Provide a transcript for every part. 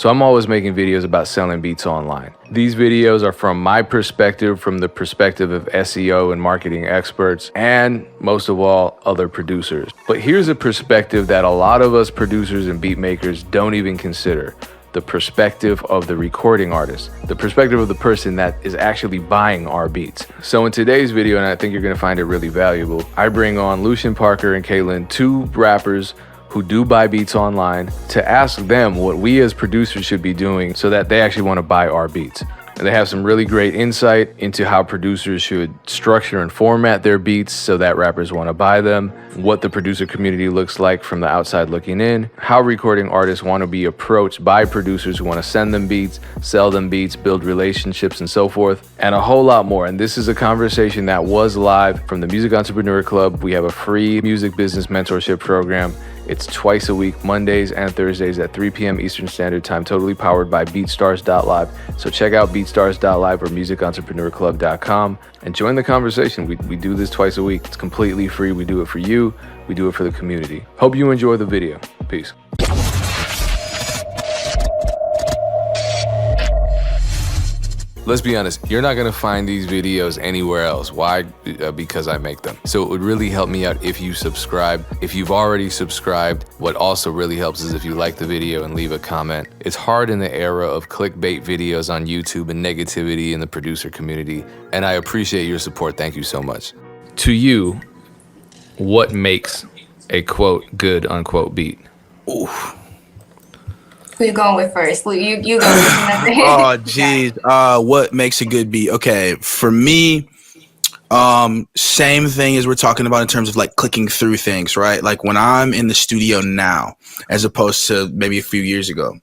So I'm always making videos about selling beats online. These videos are from my perspective, from the perspective of SEO and marketing experts, and most of all, other producers. But here's a perspective that a lot of us producers and beat makers don't even consider. The perspective of the recording artist, the perspective of the person that is actually buying our beats. So in today's video, and I think you're gonna find it really valuable, I bring on Lucien Parker and Jaelynn, two rappers who do buy beats online, to ask them what we as producers should be doing so that they actually want to buy our beats. And they have some really great insight into how producers should structure and format their beats so that rappers want to buy them, what the producer community looks like from the outside looking in, how recording artists want to be approached by producers who want to send them beats, sell them beats, build relationships, and so forth, and a whole lot more. And this is a conversation that was live from the Music Entrepreneur Club. We have a free music business mentorship program. It's twice a week, Mondays and Thursdays at 3 p.m. Eastern Standard Time, totally powered by beatstars.live. So check out beatstars.live or musicentrepreneurclub.com and join the conversation. We do this twice a week. It's completely free. We do it for you. We do it for the community. Hope you enjoy the video. Peace. Let's be honest, you're not gonna find these videos anywhere else. Why? Because I make them. So it would really help me out if you subscribe. If you've already subscribed, what also really helps is if you like the video and leave a comment. It's hard in the era of clickbait videos on YouTube and negativity in the producer community, and I appreciate your support. Thank you so much. To you, what makes a quote good unquote beat? Ooh. Who you going with first? You go. Oh, geez. What makes a good beat? Okay, for me, same thing as we're talking about in terms of like clicking through things, right? Like when I'm in the studio now, as opposed to maybe a few years ago.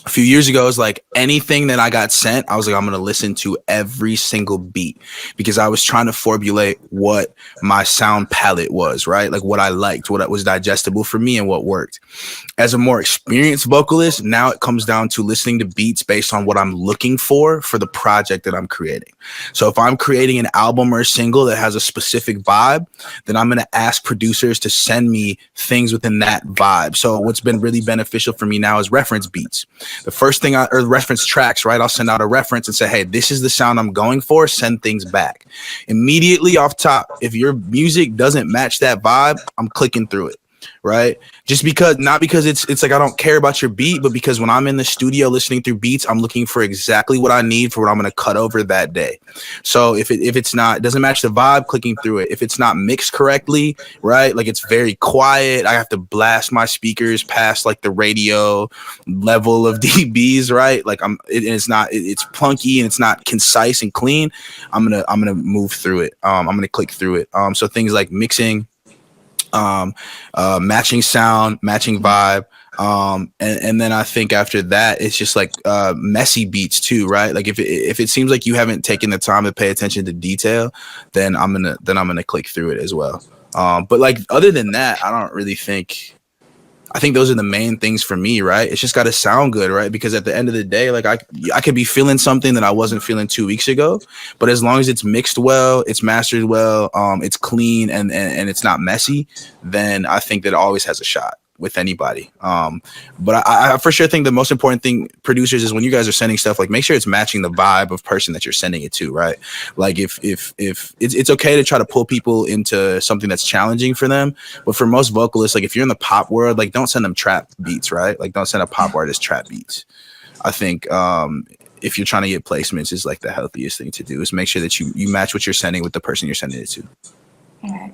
A few years ago, it was like anything that I got sent, I was like, I'm going to listen to every single beat because I was trying to formulate what my sound palette was, right? Like what I liked, what was digestible for me and what worked. As a more experienced vocalist, now it comes down to listening to beats based on what I'm looking for the project that I'm creating. So if I'm creating an album or a single that has a specific vibe, then I'm going to ask producers to send me things within that vibe. So what's been really beneficial for me now is reference beats. The first thing or reference tracks, right? I'll send out a reference and say, hey, this is the sound I'm going for. Send things back. Immediately off top, if your music doesn't match that vibe, I'm clicking through it. Right? Just because, not because it's like I don't care about your beat, but because when I'm in the studio listening through beats, I'm looking for exactly what I need for what I'm going to cut over that day. So if it's not, it doesn't match the vibe, clicking through it. If it's not mixed correctly, right? Like it's very quiet, I have to blast my speakers past like the radio level of dBs, right? Like it's plunky and it's not concise and clean. I'm gonna move through it. I'm gonna click through it. So things like mixing, matching sound, matching vibe, and then I think after that it's just like messy beats too, right? Like if it seems like you haven't taken the time to pay attention to detail, then I'm gonna click through it as well. But like other than that, I think those are the main things for me, right? It's just got to sound good, right? Because at the end of the day, like I could be feeling something that I wasn't feeling 2 weeks ago, but as long as it's mixed well, it's mastered well, it's clean and it's not messy, then I think that it always has a shot with anybody. But I for sure think the most important thing, producers, is when you guys are sending stuff, like make sure it's matching the vibe of person that you're sending it to, right? Like if it's okay to try to pull people into something that's challenging for them, but for most vocalists, like if you're in the pop world, like don't send them trap beats, right? Like don't send a pop artist trap beats. I think if you're trying to get placements, is like the healthiest thing to do is make sure that you match what you're sending with the person you're sending it to.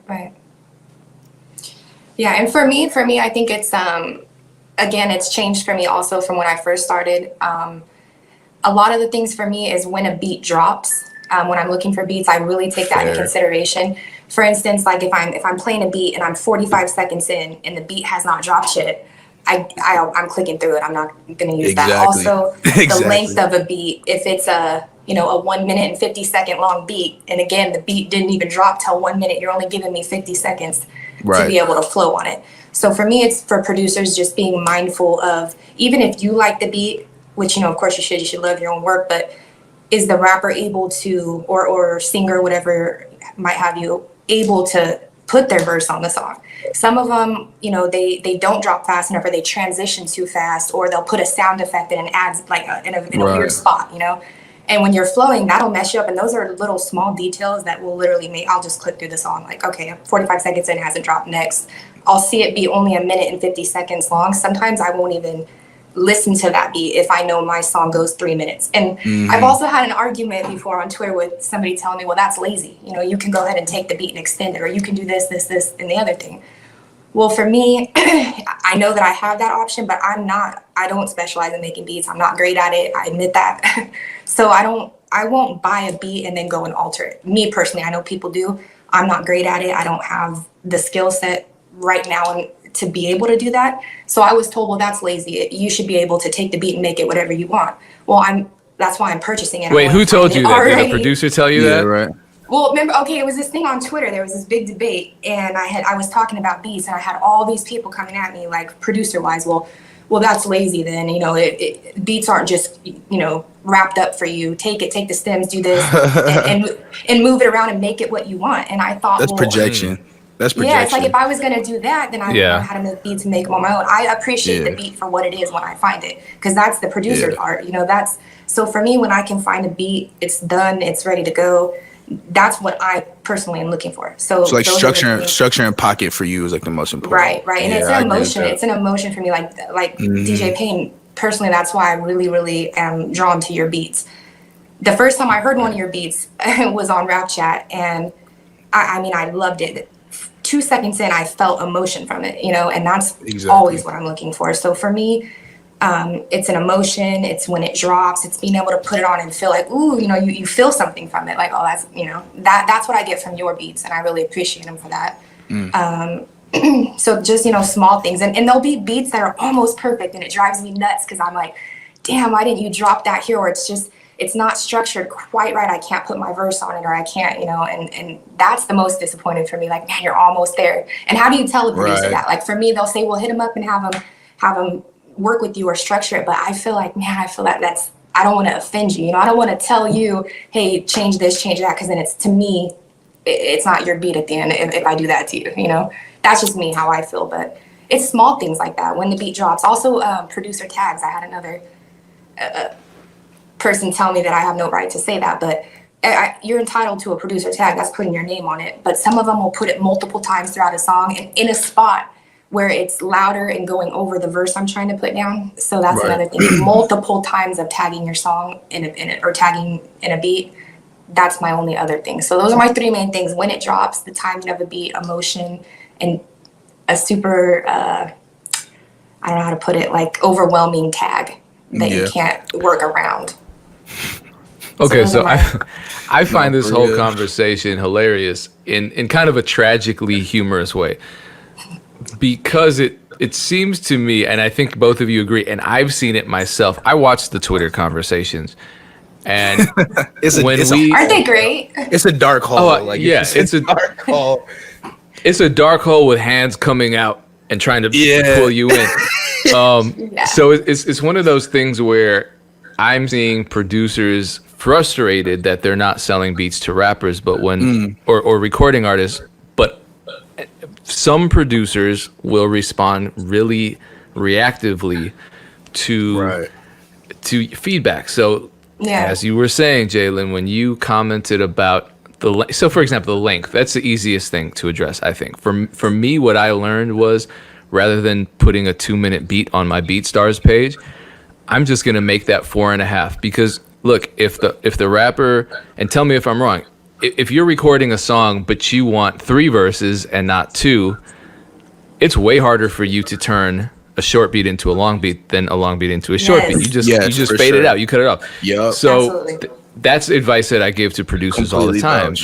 Right. Yeah, and for me, I think it's again, it's changed for me also from when I first started. A lot of the things for me is when a beat drops. When I'm looking for beats, I really take that into consideration. For instance, like if I'm playing a beat and I'm 45 seconds in and the beat has not dropped yet, I'm clicking through it. I'm not going to use that. Also, the length of a beat, if it's a 1 minute and 50 second long beat, and again the beat didn't even drop till 1 minute, you're only giving me 50 seconds to be able to flow on it. So for me, it's for producers just being mindful of, even if you like the beat, which of course you should love your own work, but is the rapper able to, or singer, whatever might have you, able to put their verse on the song. Some of them, you know, they don't drop fast enough, or they transition too fast, or they'll put a sound effect in and adds like in a weird spot, you know. And when you're flowing, that'll mess you up. And those are little small details that will literally make, I'll just click through the song like, okay, 45 seconds in, hasn't dropped, next. I'll see it be only 1:50 long. Sometimes I won't even listen to that beat if I know my song goes 3 minutes. And I've also had an argument before on Twitter with somebody telling me, well, that's lazy. You know, you can go ahead and take the beat and extend it, or you can do this, and the other thing. Well, for me, I know that I have that option, but I don't specialize in making beats. I'm not great at it. I admit that. So I won't buy a beat and then go and alter it. Me personally, I know people do. I'm not great at it. I don't have the skill set right now to be able to do that. So I was told, well, that's lazy. You should be able to take the beat and make it whatever you want. Well, that's why I'm purchasing it. Wait, who told you that? Did a producer tell you that? Right. Well, remember, okay, it was this thing on Twitter. There was this big debate, and I was talking about beats, and I had all these people coming at me, like producer-wise. Well, that's lazy. Then, you know, beats aren't just, you know, wrapped up for you. Take the stems, do this, and move it around and make it what you want. And I thought, that's projection. That's projection. Yeah, it's like if I was gonna do that, then I would know how to make beats and make them on my own. I appreciate the beat for what it is when I find it, because that's the producer part. You know, so for me, when I can find a beat, it's done, it's ready to go. That's what I personally am looking for. So like structure and pocket for you is like the most important. Right. And it's an emotion. It's an emotion for me. Like DJ Payne, personally, that's why I really, really am drawn to your beats. The first time I heard one of your beats was on Rap Chat, and I mean, I loved it. 2 seconds in, I felt emotion from it, you know, and that's always what I'm looking for. So for me, it's an emotion. It's when it drops. It's being able to put it on and feel like, ooh, you know, you feel something from it. Like, oh, that's, you know, that's what I get from your beats, and I really appreciate them for that. So just, you know, small things, and there'll be beats that are almost perfect, and it drives me nuts because I'm like, damn, why didn't you drop that here? Or it's not structured quite right. I can't put my verse on it, or I can't, you know, and that's the most disappointing for me. Like, man, you're almost there. And how do you tell a producer that? Like, for me, they'll say, well, hit him up and have him work with you or structure it. But I feel like, man, I don't want to offend you. You know, I don't want to tell you, hey, change this, change that, because then it's not your beat at the end if I do that to you, you know. That's just me, how I feel. But it's small things like that when the beat drops. Also, producer tags. I had another person tell me that I have no right to say that, but you're entitled to a producer tag. That's putting your name on it. But some of them will put it multiple times throughout a song and in a spot where it's louder and going over the verse I'm trying to put down. So that's another thing. Multiple times of tagging your song in it or tagging in a beat. That's my only other thing. So those are my three main things: when it drops, the timing of a beat, emotion, and a super I don't know how to put it, like overwhelming tag that you can't work around. Okay, so I find this whole conversation hilarious in kind of a tragically humorous way, because it seems to me, and I think both of you agree, and I've seen it myself. I watched the Twitter conversations, and aren't they great? It's a dark hole. It's a dark hole. It's a dark hole with hands coming out and trying to pull you in. So it's one of those things where I'm seeing producers frustrated that they're not selling beats to rappers, but or recording artists, but some producers will respond really reactively to feedback. So as you were saying, Jaelynn, when you commented about so for example, the length, that's the easiest thing to address, I think. For me, what I learned was, rather than putting a 2-minute beat on my BeatStars page, I'm just gonna make that 4.5, because look, if the rapper, and tell me if I'm wrong, if you're recording a song but you want 3 verses and not 2, it's way harder for you to turn a short beat into a long beat than a long beat into a short beat. You just fade it out, you cut it off. So that's advice that I give to producers all the time.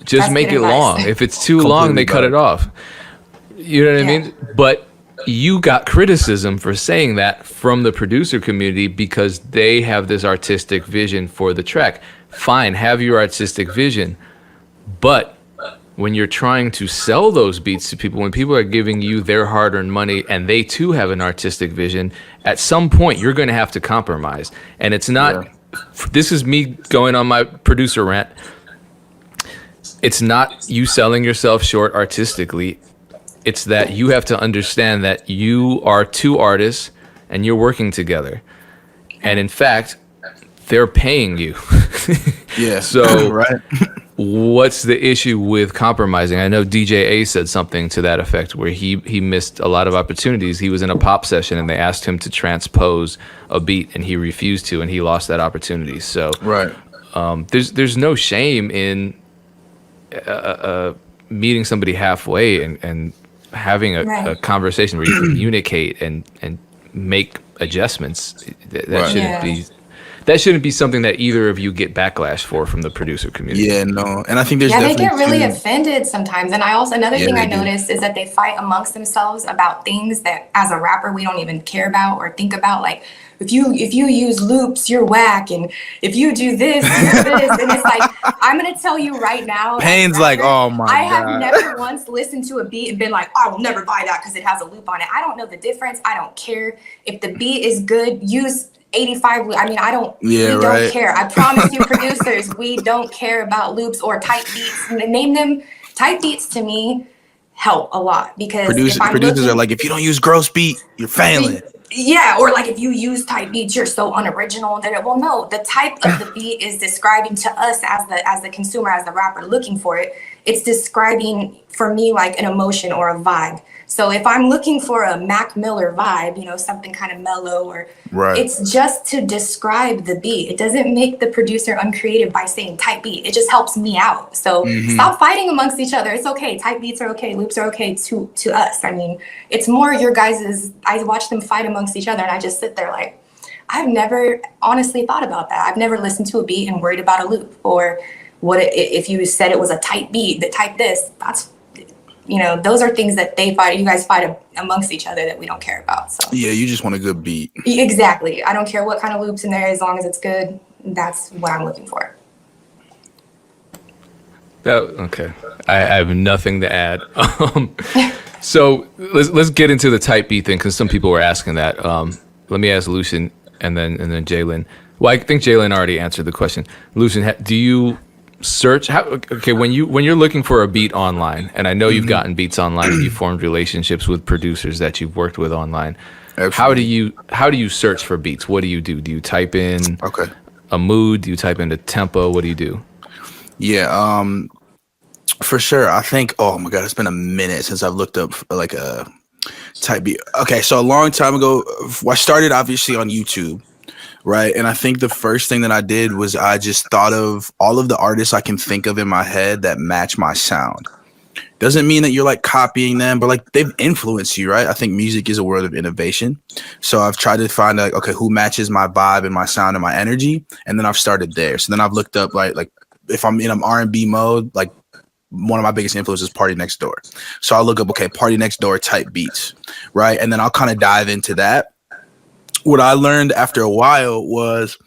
Just make it long. If it's too long, they cut it off. You know what I mean? But you got criticism for saying that from the producer community because they have this artistic vision for the track. Fine, have your artistic vision. But when you're trying to sell those beats to people, when people are giving you their hard-earned money and they too have an artistic vision, at some point you're going to have to compromise. And it's not, this is me going on my producer rant. it's not you selling yourself short artistically. It's that you have to understand that you are two artists and you're working together. And in fact, they're paying you. Yeah. So Right. what's the issue with compromising? I know DJ A said something to that effect where he missed a lot of opportunities. He was in a pop session and they asked him to transpose a beat and he refused to, and he lost that opportunity. So Right. there's no shame in meeting somebody halfway and having a conversation where you communicate and make adjustments. That Right. shouldn't be. That shouldn't be something that either of you get backlash for from the producer community. Yeah, no. And I think there's Yeah, they definitely get really too- offended sometimes. And I also, another Yeah, thing they I do. noticed is that they fight amongst themselves about things that as a rapper we don't even care about or think about. Like if you use loops, you're whack, and if you do this, you're this. And it's like, I'm gonna tell you right now, as a Pain's like, rapper, oh my I have God. never once listened to a beat and been like, I will never buy that because it has a loop on it. I don't know the difference. I don't care. If the beat is good, use 85. I mean, I don't, Yeah, we right. don't care. I promise you, producers, we don't care about loops or type beats. Name them. Type beats to me help a lot because if I'm Producers looking, are like, if you don't use gross beat, you're failing. yeah, or like if you use type beats, you're so unoriginal. Then well, no, the type of the beat is describing to us as the consumer, as the rapper looking for it. It's describing for me like an emotion or a vibe. So if I'm looking for a Mac Miller vibe, you know, something kind of mellow, or Right. it's just to describe the beat. It doesn't make the producer uncreative by saying type beat. It just helps me out. So stop fighting amongst each other. It's okay. Type beats are okay. Loops are okay to us. I mean, it's more your guys's. I watch them fight amongst each other, and I just sit there like, I've never honestly thought about that. I've never listened to a beat and worried about a loop, or what if you said it was a tight beat that type this. That's, you know, those are things that they fight. You guys fight amongst each other that we don't care about. So Yeah, you just want a good beat. exactly. I don't care what kind of loops in there, as long as it's good. That's what I'm looking for. Okay. I have nothing to add. So let's get into the type beat thing because some people were asking that. Let me ask Lucien and then Jaelynn. Well, I think Jaelynn already answered the question. Lucien, do you search when you're looking for a beat online, and I know you've gotten beats online and you formed relationships with producers that you've worked with online. Absolutely. How do you search for beats? What do you do? Do you type in a mood? Do you type in the tempo? What do you do? Yeah, for sure. I think, oh my God, it's been a minute since I've looked up like a type beat. Okay, so a long time ago, I started obviously on YouTube. Right. And I think the first thing that I did was I just thought of all of the artists I can think of in my head that match my sound. Doesn't mean that you're like copying them, but like they've influenced you, right? I think music is a world of innovation. So I've tried to find like, okay, who matches my vibe and my sound and my energy? And then I've started there. So then I've looked up like if I'm in an R&B mode, like one of my biggest influences is Party Next Door. So I'll look up, okay, Party Next Door type beats, right? And then I'll kind of dive into that. What I learned after a while was,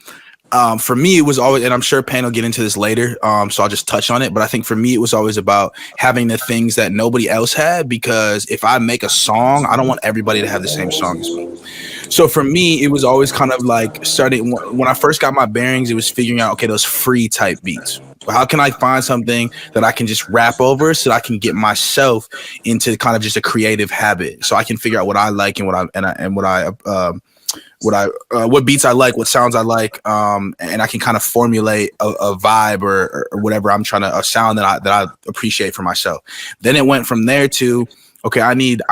for me, it was always, and I'm sure Payne will get into this later, so I'll just touch on it. But I think for me, it was always about having the things that nobody else had, because if I make a song, I don't want everybody to have the same song as me. So for me, it was always kind of like starting when I first got my bearings, it was figuring out, okay, those free type beats. How can I find something that I can just rap over so that I can get myself into kind of just a creative habit, so I can figure out what I like and what beats I like, what sounds I like, and I can kind of formulate a vibe or whatever I'm trying to, a sound that I appreciate for myself. Then it went from there to, okay, I need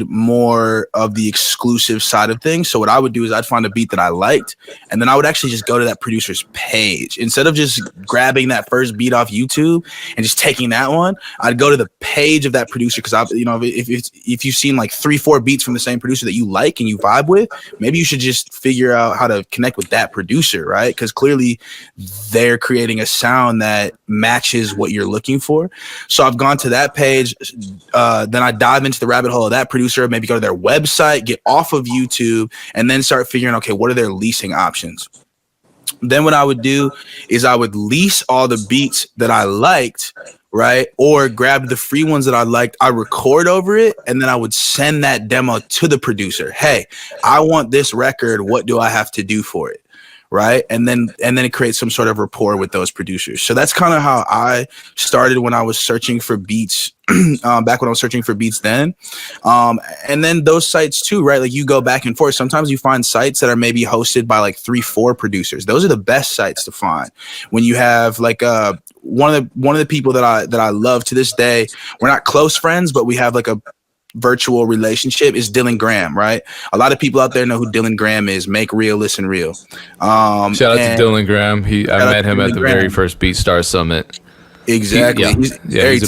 more of the exclusive side of things. So what I would do is I'd find a beat that I liked, and then I would actually just go to that producer's page. Instead of just grabbing that first beat off YouTube and just taking that one, I'd go to the page of that producer, because if you've seen like 3-4 beats from the same producer that you like and you vibe with, maybe you should just figure out how to connect with that producer, right? Because clearly they're creating a sound that matches what you're looking for. So I've gone to that page, then I dive into the rabbit hole of that producer, maybe go to their website, get off of YouTube, and then start figuring, okay, what are their leasing options? Then what I would do is I would lease all the beats that I liked, right? Or grab the free ones that I liked, I record over it, and then I would send that demo to the producer. Hey, I want this record. What do I have to do for it? right? And then it creates some sort of rapport with those producers. So that's kind of how I started when I was searching for beats. Back when I was searching for beats then. And then those sites too, right? Like you go back and forth. Sometimes you find sites that are maybe hosted by like 3-4 producers. Those are the best sites to find. When you have like one of the people that I love to this day, we're not close friends, but we have like a virtual relationship, is Dylan Graham, right? A lot of people out there know who Dylan Graham is. Make real, listen real. Shout out to Dylan Graham. I met him at the very first BeatStars Summit. Exactly. He's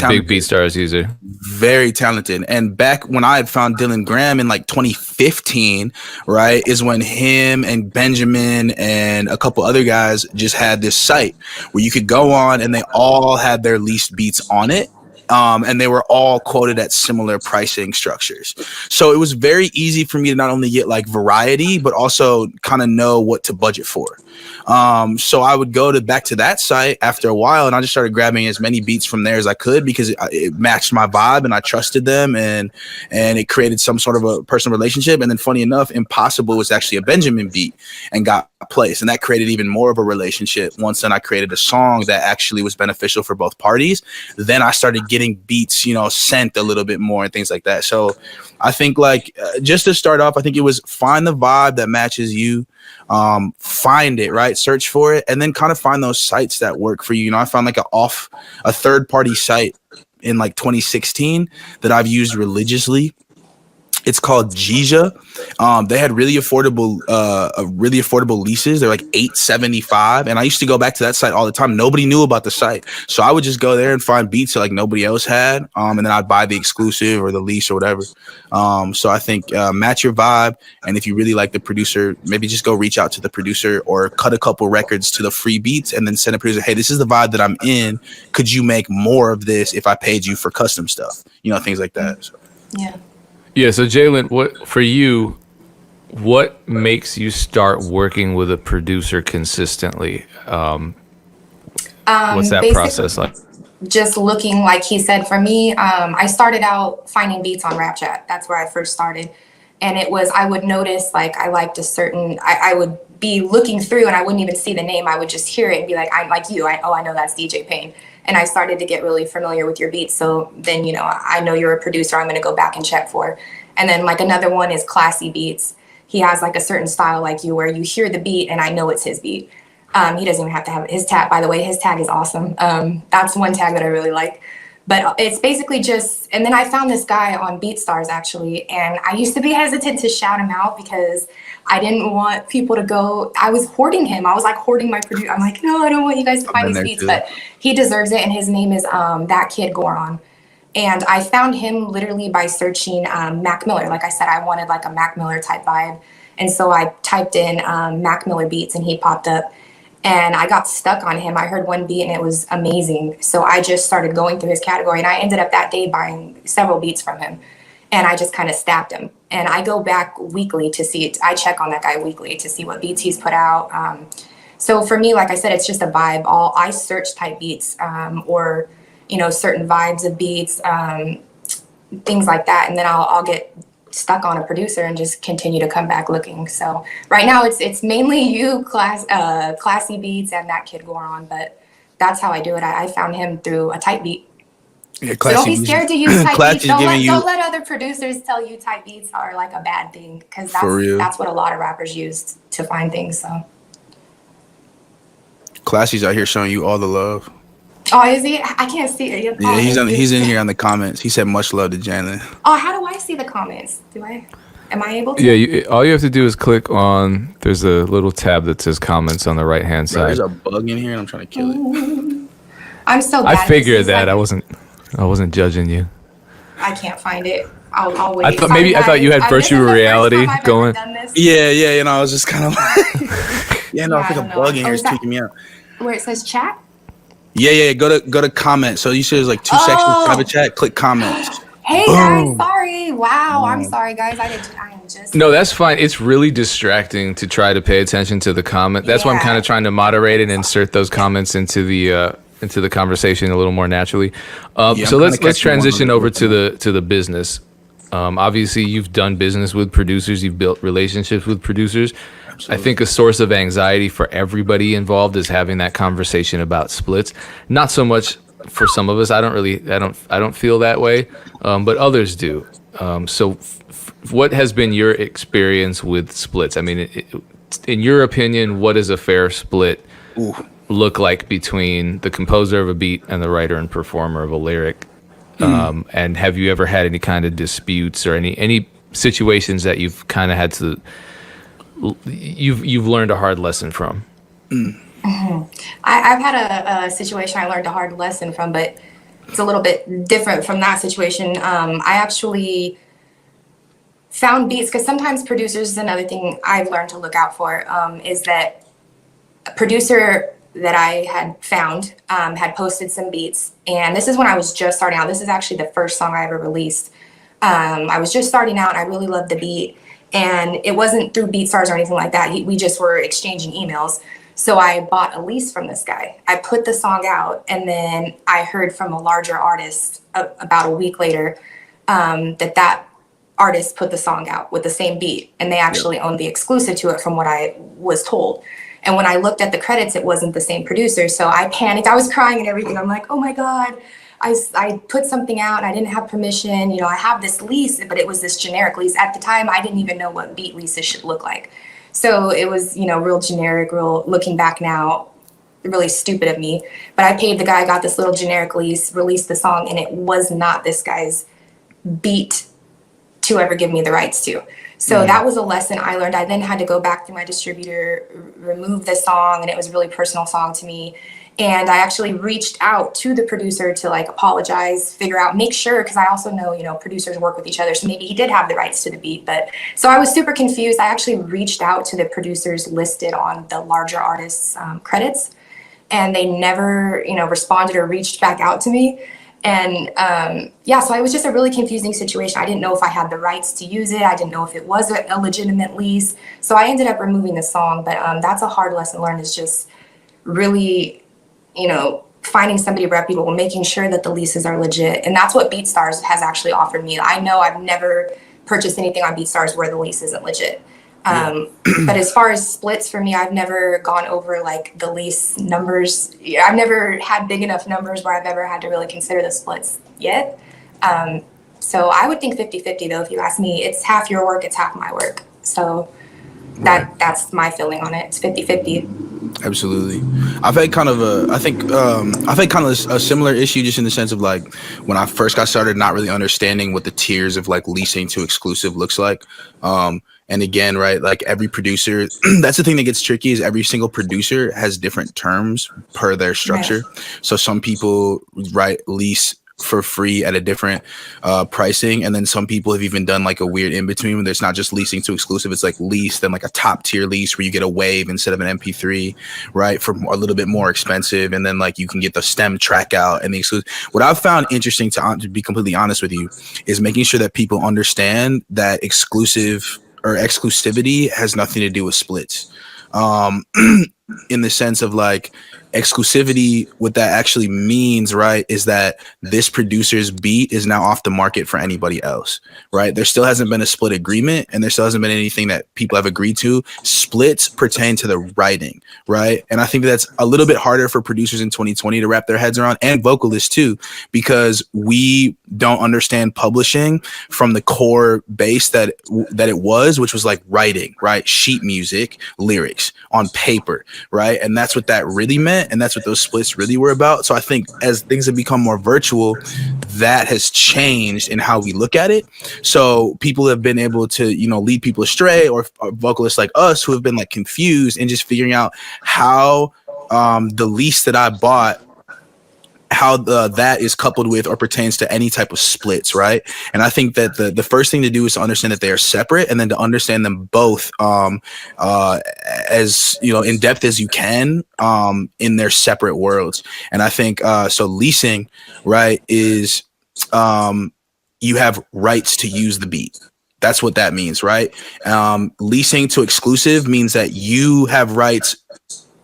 a big BeatStars user. Very talented. And back when I had found Dylan Graham in like 2015, right, is when him and Benjamin and a couple other guys just had this site where you could go on and they all had their leased beats on it. And they were all quoted at similar pricing structures. So it was very easy for me to not only get like variety, but also kind of know what to budget for. So I would go back to that site after a while, and I just started grabbing as many beats from there as I could because it matched my vibe and I trusted them, and it created some sort of a personal relationship. And then funny enough, Impossible was actually a Benjamin beat and got placed, and that created even more of a relationship. Once then I created a song that actually was beneficial for both parties. Then I started getting beats, sent a little bit more and things like that. So I think like just to start off, I think it was find the vibe that matches you. Find it, right? Search for it, and then kind of find those sites that work for you. I found like a third party site in like 2016 that I've used religiously. It's called Jija. They had really affordable leases. They're like $875, and I used to go back to that site all the time. Nobody knew about the site, so I would just go there and find beats that like nobody else had, and then I'd buy the exclusive or the lease or whatever. So I think match your vibe, and if you really like the producer, maybe just go reach out to the producer or cut a couple records to the free beats, and then send a producer, hey, this is the vibe that I'm in. Could you make more of this if I paid you for custom stuff? Things like that. So. Yeah. Yeah, so Jaelynn, what makes you start working with a producer consistently? What's that process like? Just looking, like he said, for me, I started out finding beats on Rap Chat. That's where I first started. And I would notice, like, I liked a certain, I would be looking through and I wouldn't even see the name. I would just hear it and be like, I know that's DJ Payne. And I started to get really familiar with your beats. So then, I know you're a producer. I'm going to go back and check for. And then like another one is Classy Beats. He has like a certain style like you, where you hear the beat and I know it's his beat. He doesn't even have to have his tag. By the way, his tag is awesome. That's one tag that I really like. But it's basically just, and then I found this guy on BeatStars actually, and I used to be hesitant to shout him out because I didn't want people to go, I was hoarding him. I was like hoarding my producer. I'm like, no, I don't want you guys to find these beats, but he deserves it. And his name is That Kid Goron. And I found him literally by searching Mac Miller. Like I said, I wanted like a Mac Miller type vibe. And so I typed in Mac Miller beats and he popped up. And I got stuck on him. I heard one beat and it was amazing. So I just started going through his category, and I ended up that day buying several beats from him. And I just kind of stacked them. And I go back weekly to see it. I check on that guy weekly to see what beats he's put out. So for me, like I said, it's just a vibe. I search type beats or, certain vibes of beats, things like that. And then I'll get stuck on a producer and just continue to come back looking. So right now it's mainly you, Classy Beats, and That Kid Goron, but that's how I do it. I found him through a type beat. Yeah, so don't be scared to use type beats. Don't let other producers tell you type beats are like a bad thing, because that's what a lot of rappers use to find things. So Classy's out here showing you all the love. Oh, is he? I can't see it. Yeah, he's in here on the comments. He said much love to Jaelynn. Oh, how do I see the comments? Am I able to? Yeah, all you have to do is click on, there's a little tab that says comments on the right hand side. There's a bug in here and I'm trying to kill it. I'm so bad. I figured that. I wasn't judging you. I can't find it. I'll wait. I thought you had virtual reality going. Yeah, I was just kind of like, I think a bug in here is tweaking me out. Where it says chat? Yeah. Go to comment. So you see there's like two sections, private chat, click comments. Hey guys, sorry. Wow, I'm sorry guys. I am just. No, that's fine. It's really distracting to try to pay attention to the comment. That's why I'm kind of trying to moderate and insert those comments into the conversation a little more naturally. So let's transition over to the business. Obviously, you've done business with producers, you've built relationships with producers. Absolutely. I think a source of anxiety for everybody involved is having that conversation about splits. Not so much for some of us. I don't feel that way, but others do. What has been your experience with splits? I mean, in your opinion, what does a fair split Ooh. look like between the composer of a beat and the writer and performer of a lyric? And have you ever had any kind of disputes or any situations that you've kind of had to you've learned a hard lesson from? I've had a situation I learned a hard lesson from, but it's a little bit different from that situation. I actually found beats, because sometimes producers, is another thing I've learned to look out for, is that a producer that I had found had posted some beats. And this is when I was just starting out. This is actually the first song I ever released. I was just starting out and I really loved the beat. And it wasn't through BeatStars or anything like that. We just were exchanging emails. So I bought a lease from this guy. I put the song out, and then I heard from a larger artist about a week later that artist put the song out with the same beat, and they actually owned the exclusive to it from what I was told. And when I looked at the credits, it wasn't the same producer. So I panicked. I was crying and everything. I'm like, oh my God, I put something out and I didn't have permission. You know, I have this lease, but it was this generic lease. At the time, I didn't even know what beat leases should look like. So it was, you know, real generic, real, looking back now, really stupid of me. But I paid the guy, got this little generic lease, released the song, and it was not this guy's beat to ever give me the rights to. So that was a lesson I learned. I then had to go back through my distributor, remove the song, and it was a really personal song to me. And I actually reached out to the producer to like apologize, figure out, make sure, because I also know, you know, producers work with each other. So maybe he did have the rights to the beat. But so I was super confused. I actually reached out to the producers listed on the larger artists' credits, and they never, you know, responded or reached back out to me. And so it was just a really confusing situation. I didn't know if I had the rights to use it. I didn't know if it was a legitimate lease. So I ended up removing the song. But that's a hard lesson learned, is just really, you know, finding somebody reputable, making sure that the leases are legit. And that's what BeatStars has actually offered me. I know I've never purchased anything on BeatStars where the lease isn't legit. But as far as splits, for me, I've never gone over like the lease numbers. I've never had big enough numbers where I've ever had to really consider the splits yet. So I would think 50-50 though, if you ask me. It's half your work, it's half my work. So that's my feeling on it. It's 50-50. Absolutely. I've had kind of a similar issue, just in the sense of like when I first got started, not really understanding what the tiers of like leasing to exclusive looks like. And again, right, like every producer, that's the thing that gets tricky, is every single producer has different terms per their structure. Right. So some people lease for free at a different pricing, and then some people have even done like a weird in between where it's not just leasing to exclusive, it's like lease, then like a top tier lease where you get a wave instead of an MP3, right, for a little bit more expensive, and then like you can get the stem track out and the exclusive. What I've found interesting, to be completely honest with you, is making sure that people understand that exclusive or exclusivity has nothing to do with splits. In the sense of like exclusivity, what that actually means, right, is that this producer's beat is now off the market for anybody else, right? There still hasn't been a split agreement, and there still hasn't been anything that people have agreed to. Splits pertain to the writing, right? And I think that's a little bit harder for producers in 2020 to wrap their heads around, and vocalists too, because we don't understand publishing from the core base that it was, which was like writing, right? Sheet music, lyrics on paper, right? And that's what that really meant, and that's what those splits really were about. So I think as things have become more virtual, that has changed in how we look at it. So people have been able to, you know, lead people astray, or vocalists like us who have been like confused and just figuring out how the lease that I bought, how that is coupled with or pertains to any type of splits, right? And I think that the first thing to do is to understand that they are separate, and then to understand them both as, you know, in depth as you can in their separate worlds. And I think so leasing, right, is you have rights to use the beat. That's what that means, right? Leasing to exclusive means that you have rights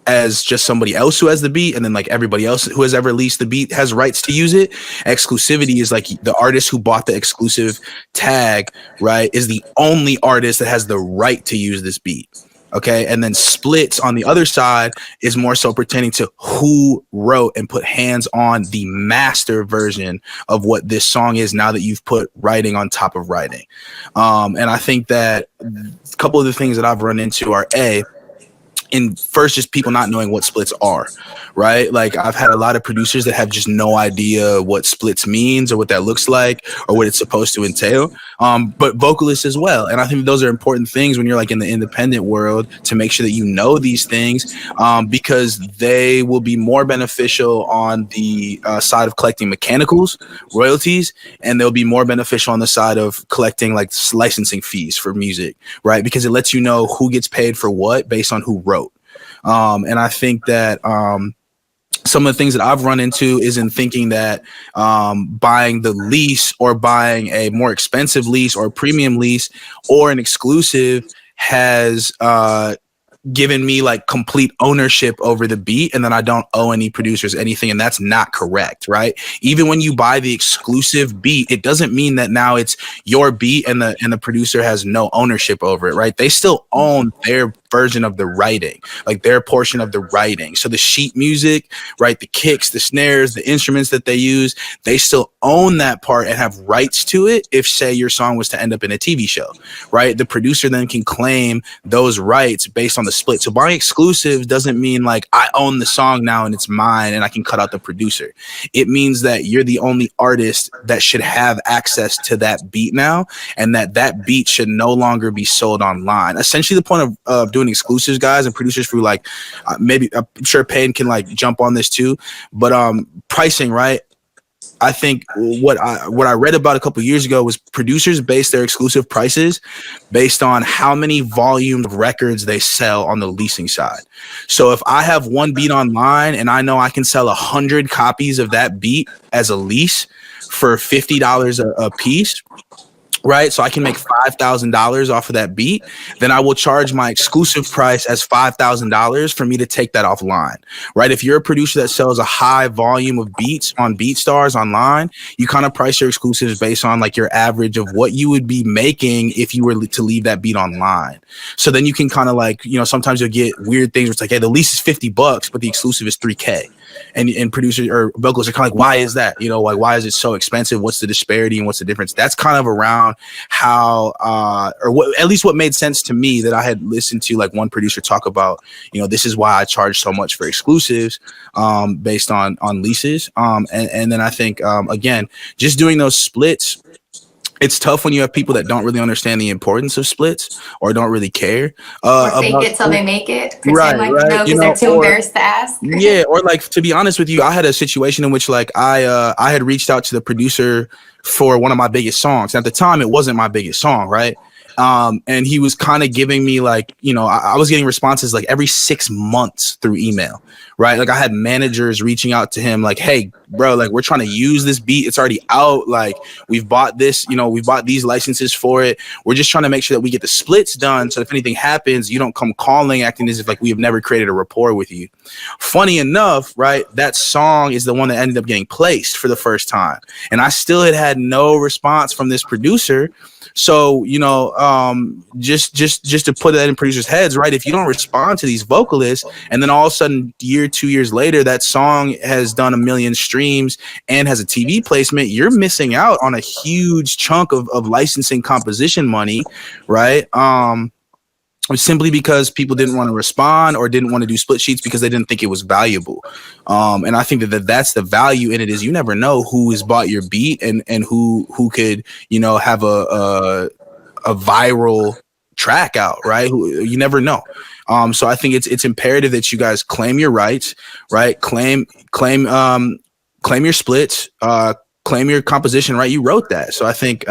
as just somebody else who has the beat, and then like everybody else who has ever leased the beat has rights to use it. Exclusivity is like the artist who bought the exclusive tag, right, is the only artist that has the right to use this beat. Okay, and then splits on the other side is more so pertaining to who wrote and put hands on the master version of what this song is now that you've put writing on top of writing. And I think that a couple of the things that I've run into are in first, just people not knowing what splits are, right? Like I've had a lot of producers that have just no idea what splits means or what that looks like or what it's supposed to entail. But vocalists as well. And I think those are important things when you're like in the independent world to make sure that you know these things, because they will be more beneficial on the side of collecting mechanicals, royalties, and they'll be more beneficial on the side of collecting like licensing fees for music, right? Because it lets you know who gets paid for what based on who wrote. And I think that some of the things that I've run into is in thinking that buying the lease or buying a more expensive lease or a premium lease or an exclusive has given me like complete ownership over the beat, and then I don't owe any producers anything, and that's not correct, right? Even when you buy the exclusive beat, it doesn't mean that now it's your beat and the producer has no ownership over it, right? They still own their version of the writing, like their portion of the writing. So the sheet music, right, the kicks, the snares, the instruments that they use, they still own that part and have rights to it if, say, your song was to end up in a TV show, right? The producer then can claim those rights based on the split. So buying exclusives doesn't mean like I own the song now and it's mine and I can cut out the producer. It means that you're the only artist that should have access to that beat now, and that beat should no longer be sold online. Essentially, the point of doing exclusives, guys, and producers for like maybe I'm sure Payne can like jump on this too, but pricing, right? I think what I read about a couple of years ago was producers base their exclusive prices based on how many volumes of records they sell on the leasing side. So if I have one beat online and I know I can sell 100 copies of that beat as a lease for $50 a piece, right? So I can make $5,000 off of that beat. Then I will charge my exclusive price as $5,000 for me to take that offline, right? If you're a producer that sells a high volume of beats on BeatStars online, you kind of price your exclusives based on like your average of what you would be making if you were to leave that beat online. So then you can kind of like, you know, sometimes you'll get weird things where it's like, hey, the lease is $50, but the exclusive is $3K. And producers or vocalists are kind of like, why is that? You know, like, why is it so expensive? What's the disparity and what's the difference? That's kind of around how, or what, at least what made sense to me that I had listened to like one producer talk about, you know, this is why I charge so much for exclusives based on leases. And then I think, again, just doing those splits, it's tough when you have people that don't really understand the importance of splits or don't really care. Or fake it till they make it. Pretend Right, like right. because they're too embarrassed to ask. Yeah, or like, to be honest with you, I had a situation in which like I had reached out to the producer for one of my biggest songs. At the time, it wasn't my biggest song, right? And he was kind of giving me like, you know, I was getting responses like every 6 months through email, right? Like I had managers reaching out to him like, hey, bro, like we're trying to use this beat. It's already out. Like we've bought this, you know, we've bought these licenses for it. We're just trying to make sure that we get the splits done. So if anything happens, you don't come calling, acting as if like we have never created a rapport with you. Funny enough, right? That song is the one that ended up getting placed for the first time. And I still had no response from this producer. So, you know, just to put that in producers' heads, right? If you don't respond to these vocalists and then all of a sudden 2 years later, that song has done 1 million streams and has a TV placement, you're missing out on a huge chunk of licensing composition money, right? Simply because people didn't want to respond or didn't want to do split sheets because they didn't think it was valuable. And I think that's the value in it, is you never know who has bought your beat and who could, you know, have a viral track out, right? You never know. So I think it's imperative that you guys claim your rights, right? Claim your splits, claim your composition, right? You wrote that. So I think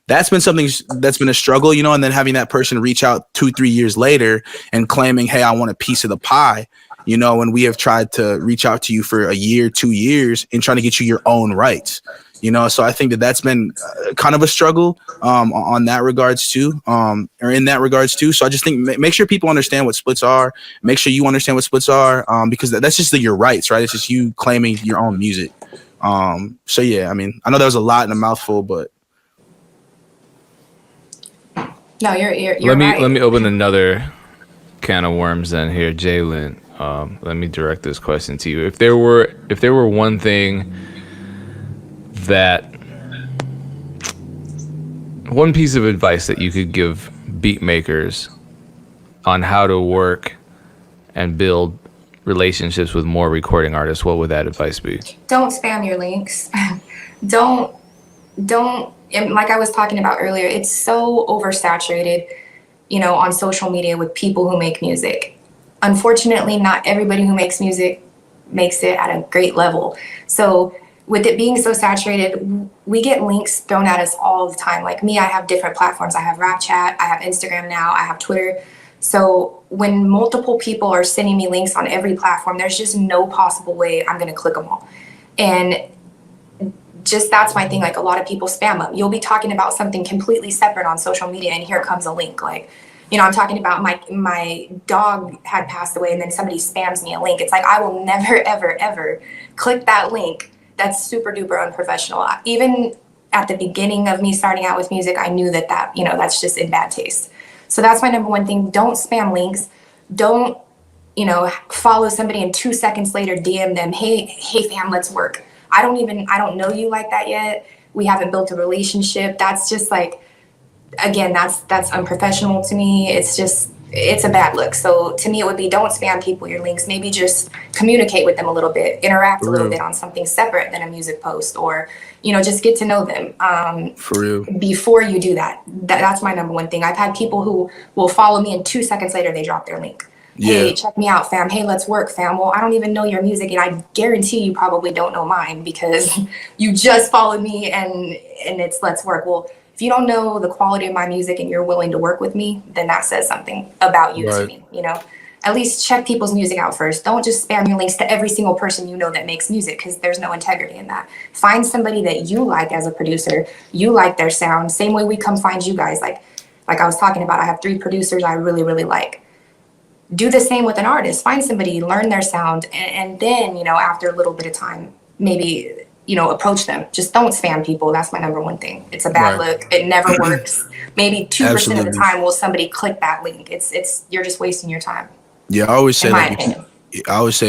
that's been something that's been a struggle, you know, and then having that person reach out 2-3 years later and claiming, hey, I want a piece of the pie, you know, and we have tried to reach out to you for a year, 2 years and trying to get you your own rights. So I think that that's been kind of a struggle on that regards too, or in that regards too. So I just think make sure people understand what splits are. Make sure you understand what splits are, because that's just your rights, right? It's just you claiming your own music. So yeah, I mean, I know that was a lot in a mouthful, but No, you're Let right. me open another can of worms then here, Jaelynn. Let me direct this question to you. If there were one thing one piece of advice that you could give beat makers on how to work and build relationships with more recording artists, what would that advice be? Don't spam your links. don't and like I was talking about earlier, it's so oversaturated, on social media with people who make music. Unfortunately, not everybody who makes music makes it at a great level. So with it being so saturated, we get links thrown at us all the time. Like me, I have different platforms. I have Rap Chat, I have Instagram now, I have Twitter. So when multiple people are sending me links on every platform, there's just no possible way I'm going to click them all. And just that's my thing. Like a lot of people spam them. You'll be talking about something completely separate on social media, and here comes a link. Like, I'm talking about my dog had passed away, and then somebody spams me a link. It's like, I will never, ever, ever click that link. That's super duper unprofessional. Even at the beginning of me starting out with music, I knew that that's just in bad taste. So that's my number one thing. Don't spam links. Don't, follow somebody and 2 seconds later DM them, hey fam, let's work. I don't know you like that yet. We haven't built a relationship. That's just like, again, that's unprofessional to me. It's a bad look. So to me, it would be, don't spam people your links. Maybe just communicate with them a little bit, interact a little bit on something separate than a music post, or, just get to know them for real. Before you do that. That's my number one thing. I've had people who will follow me and 2 seconds later, they drop their link. Hey, check me out, fam. Hey, let's work, fam. Well, I don't even know your music, and I guarantee you probably don't know mine because you just followed me and it's let's work. Well, if you don't know the quality of my music and you're willing to work with me, then that says something about you to me, At least check people's music out first. Don't just spam your links to every single person that makes music, because there's no integrity in that. Find somebody that you like as a producer. You like their sound. Same way we come find you guys. Like I was talking about, I have 3 producers I really, really like. Do the same with an artist. Find somebody, learn their sound, and then, after a little bit of time, maybe, approach them. Just don't spam people. That's my number one thing. It's a bad look. It never works. Maybe 2% of the time will somebody click that link. It's you're just wasting your time. Yeah, I always say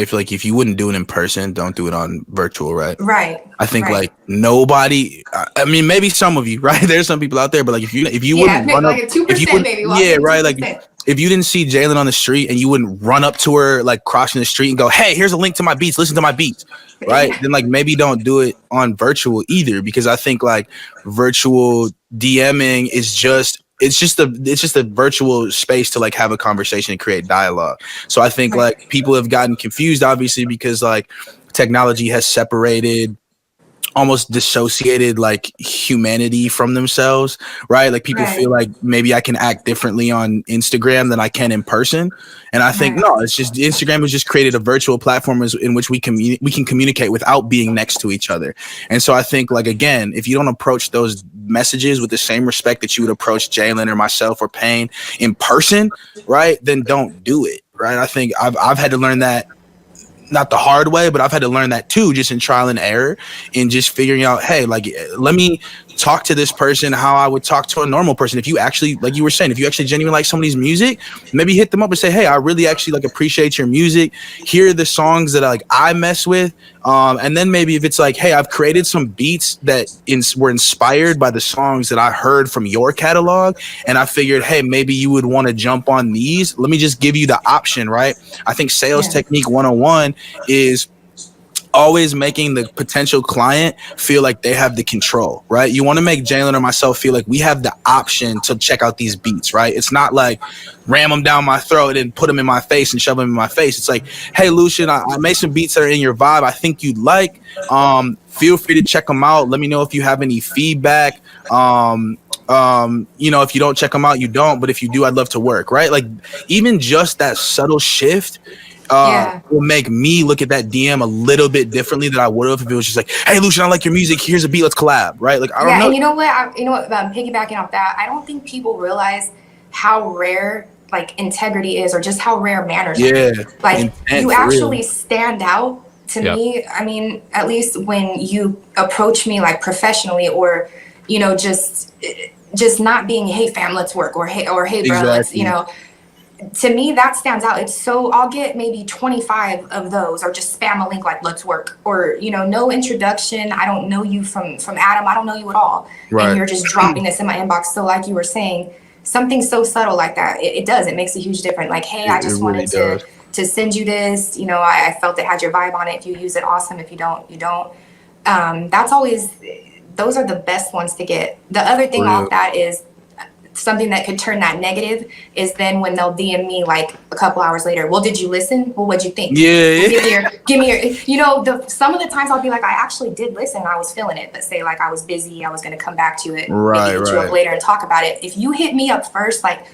if you wouldn't do it in person, don't do it on virtual, right? Right. I think like nobody. I mean, maybe some of you, right? There's some people out there, but like if you wouldn't run like up, 2% maybe. Right. Like if you didn't see Jaelynn on the street and you wouldn't run up to her like crossing the street and go, "Hey, here's a link to my beats. Listen to my beats," right? Then like maybe don't do it on virtual either, because I think like virtual DMing is just. It's just a virtual space to like have a conversation and create dialogue. So I think like people have gotten confused, obviously, because like technology has separated, almost dissociated like humanity from themselves, right? Like people feel like maybe I can act differently on Instagram than I can in person. And I think, no, it's just Instagram has just created a virtual platform in which we can communicate without being next to each other. And so I think like, again, if you don't approach those messages with the same respect that you would approach Jaelynn or myself or Payne in person, right, then don't do it, right? I think I've had to learn that, not the hard way, but I've had to learn that too, just in trial and error, and just figuring out, hey, like, let me talk to this person how I would talk to a normal person. If you actually, like you were saying, if you actually genuinely like somebody's music, maybe hit them up and say, hey, I really actually like appreciate your music. Here are the songs that I mess with. And then maybe if it's like, hey, I've created some beats that were inspired by the songs that I heard from your catalog, and I figured, hey, maybe you would want to jump on these. Let me just give you the option, right? I think sales technique 101 is always making the potential client feel like they have the control, right? You want to make Jaelynn or myself feel like we have the option to check out these beats, right? It's not like ram them down my throat and put them in my face and shove them in my face. It's like, hey, Lucien, I made some beats that are in your vibe. I think you'd like. Feel free to check them out. Let me know if you have any feedback. You know, if you don't check them out, you don't. But if you do, I'd love to work, right? Like even just that subtle shift will make me look at that DM a little bit differently than I would have if it was just like, hey, Lucien, I like your music. Here's a beat. Let's collab, right? Like I don't know. And you know what? Piggybacking off that, I don't think people realize how rare like integrity is, or just how rare manners are. Like you actually stand out to me. I mean, at least when you approach me like professionally, or you know, just not being, hey fam, let's work, or hey bro, let's, you know. To me, that stands out. It's so I'll get maybe 25 of those, or just spam a link like let's work, or you know, no introduction. I don't know you from Adam. I don't know you at all, and you're just dropping this in my inbox. So like you were saying, something so subtle like that, it makes a huge difference. Like, hey, I just wanted to send you this. You know, I felt it had your vibe on it. If you use it, awesome. If you don't, you don't. That's always, those are the best ones to get. The other thing off that is something that could turn that negative is then when they'll DM me like a couple hours later, well, did you listen? Well, what'd you think? Give me your, you know, some of the times I'll be like, I actually did listen. I was feeling it, but say like I was busy, I was going to come back to it, maybe hit you up later and talk about it. If you hit me up first, like,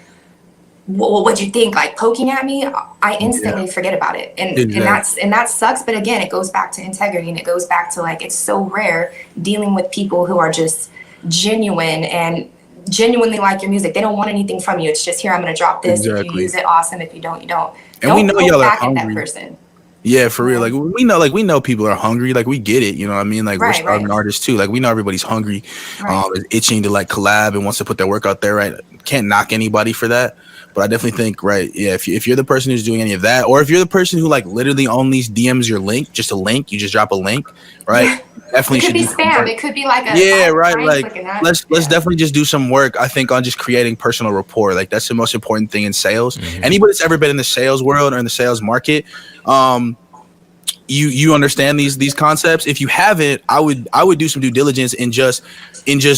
well, what'd you think? Like poking at me, I instantly forget about it. And that sucks. But again, it goes back to integrity, and it goes back to like, it's so rare dealing with people who are just genuine and genuinely like your music. They don't want anything from you. It's just, here, I'm going to drop this. If you use it, awesome. If you don't, you don't. And don't we know y'all are hungry. at that person. Yeah, for real. Like we know people are hungry. Like we get it. You know what I mean? Like we're starving artists too. Like we know everybody's hungry, is itching to like collab and wants to put their work out there. Right? Can't knock anybody for that. But I definitely think, if you're the person who's doing any of that, or if you're the person who like literally only DMs your link, just a link, you just drop a link, right? Definitely it could be spam. It could be like let's definitely just do some work, I think, on just creating personal rapport. Like that's the most important thing in sales. Anybody that's ever been in the sales world or in the sales market, you understand these concepts. If you haven't, I would do some due diligence in just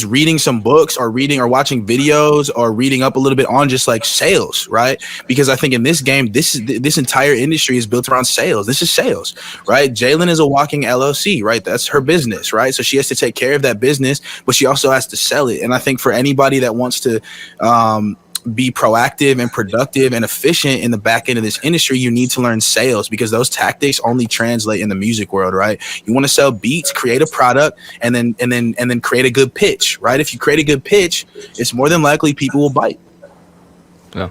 reading some books, or reading or watching videos, or reading up a little bit on just like sales, right? Because I think in this game, this entire industry is built around sales. This is sales, right? Jaelynn is a walking LLC, right? That's her business, right? So she has to take care of that business, but she also has to sell it. And I think for anybody that wants to be proactive and productive and efficient in the back end of this industry, you need to learn sales, because those tactics only translate in the music world, right? You want to sell beats, create a product, and then create a good pitch, right? If you create a good pitch, it's more than likely people will bite. Yeah.